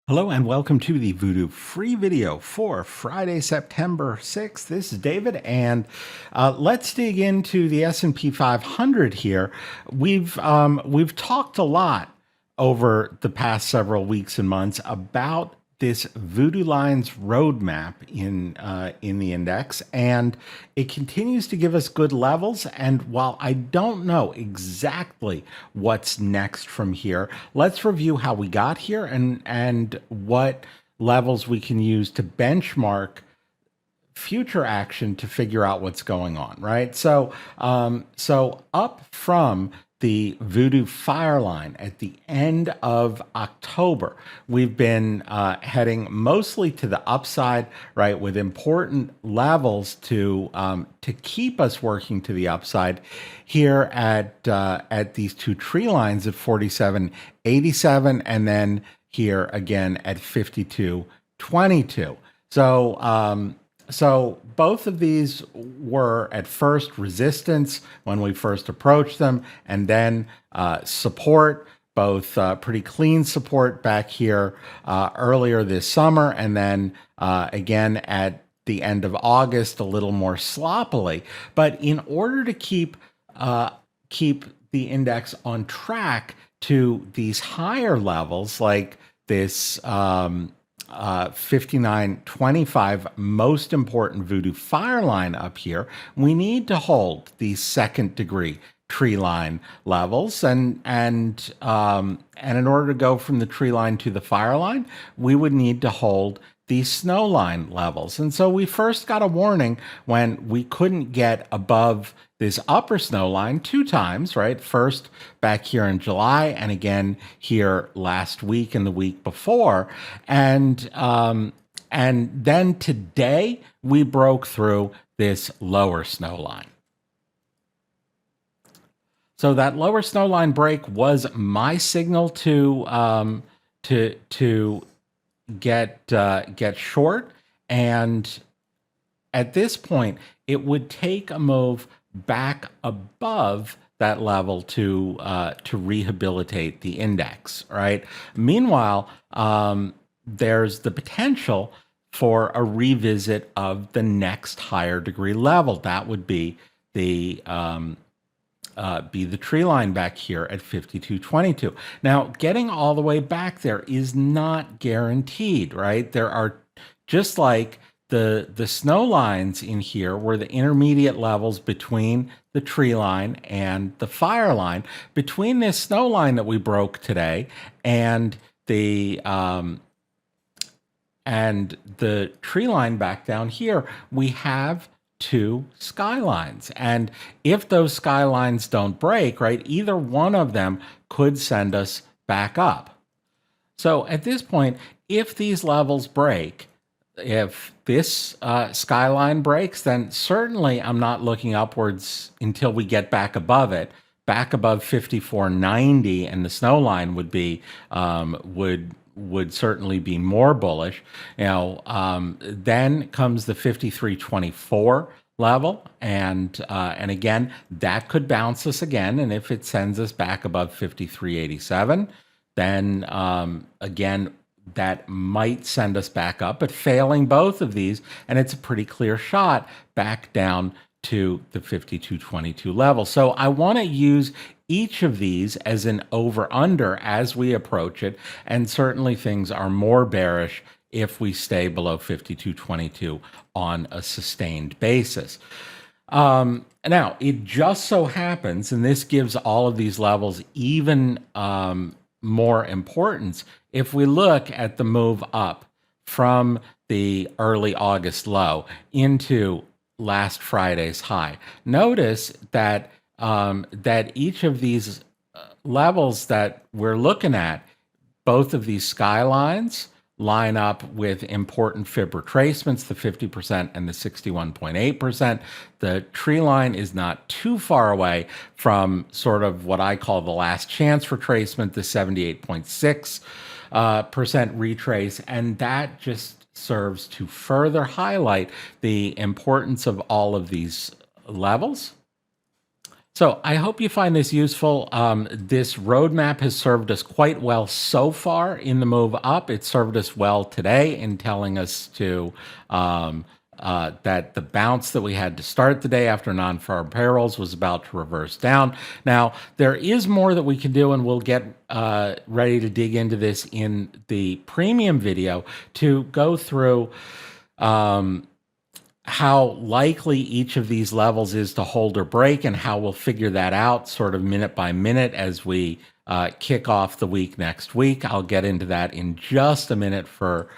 Hello and welcome to the Voodoo free video for Friday, September 6th. This is David, and let's dig into the S&P 500 here. We've talked a lot over the past several weeks and months about this Voodoo Lines roadmap in the index, and it continues to give us good levels. And while I don't know exactly what's next from here, let's review how we got here and what levels we can use to benchmark future action to figure out what's going on, right? So up from the Voodoo Fire line at the end of October, we've been heading mostly to the upside, right, with important levels to keep us working to the upside here at these two tree lines at 47.87, and then here again at 52.22. So both of these were at first resistance when we first approached them, and then support, both pretty clean support back here earlier this summer, and then again at the end of August, a little more sloppily. But in order to keep the index on track to these higher levels, like this 59.25 most important Voodoo Fire line up here, we need to hold these second degree tree line levels, and in order to go from the tree line to the fire line, we would need to hold these snow line levels. And so we first got a warning when we couldn't get above this upper snow line two times, right? First back here in July, and again here last week and the week before. And then today we broke through this lower snow line. So that lower snow line break was my signal to get short, and at this point it would take a move back above that level to rehabilitate the index, right? Meanwhile, there's the potential for a revisit of the next higher degree level. That would be the tree line back here at 52.22. Now, getting all the way back there is not guaranteed, right? There are, just like the snow lines in here were the intermediate levels between the tree line and the fire line. Between this snow line that we broke today and the tree line back down here, we have two skylines. And if those skylines don't break, right, either one of them could send us back up. So at this point, if these levels break, if this skyline breaks, then certainly I'm not looking upwards until we get back above it. Back above 54.90, and the snow line would be would certainly be more bullish. Then comes the 53.24 level, and again that could bounce us again. And if it sends us back above 53.87, then again that might send us back up. But failing both of these, and it's a pretty clear shot back down to the 52.22 level. So I want to use each of these as an over-under as we approach it, and certainly things are more bearish if we stay below 52.22 on a sustained basis. Now, it just so happens, and this gives all of these levels even more importance, if we look at the move up from the early August low into last Friday's high. Notice that that each of these levels that we're looking at, both of these skylines line up with important fib retracements, the 50% and the 61.8%. The tree line is not too far away from sort of what I call the last chance retracement, the 78.6% retrace, and that just serves to further highlight the importance of all of these levels. So I hope you find this useful. This roadmap has served us quite well so far in the move up. It served us well today in telling us to that the bounce that we had to start the day after non-farm payrolls was about to reverse down. Now, there is more that we can do, and we'll get ready to dig into this in the premium video to go through how likely each of these levels is to hold or break, and how we'll figure that out sort of minute by minute as we kick off the week next week. I'll get into that in just a minute for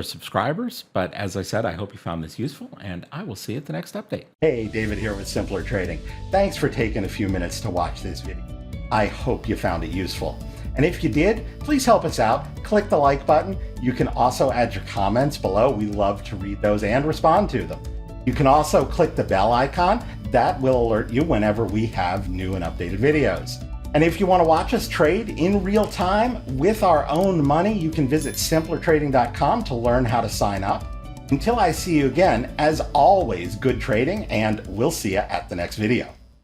subscribers. But as I said, I hope you found this useful, and I will see you at the next update. Hey, David here with Simpler Trading. Thanks for taking a few minutes to watch this video. I hope you found it useful. And if you did, please help us out. Click the like button. You can also add your comments below. We love to read those and respond to them. You can also click the bell icon. That will alert you whenever we have new and updated videos. And if you want to watch us trade in real time with our own money, you can visit simplertrading.com to learn how to sign up. Until I see you again, as always, good trading, and we'll see you at the next video.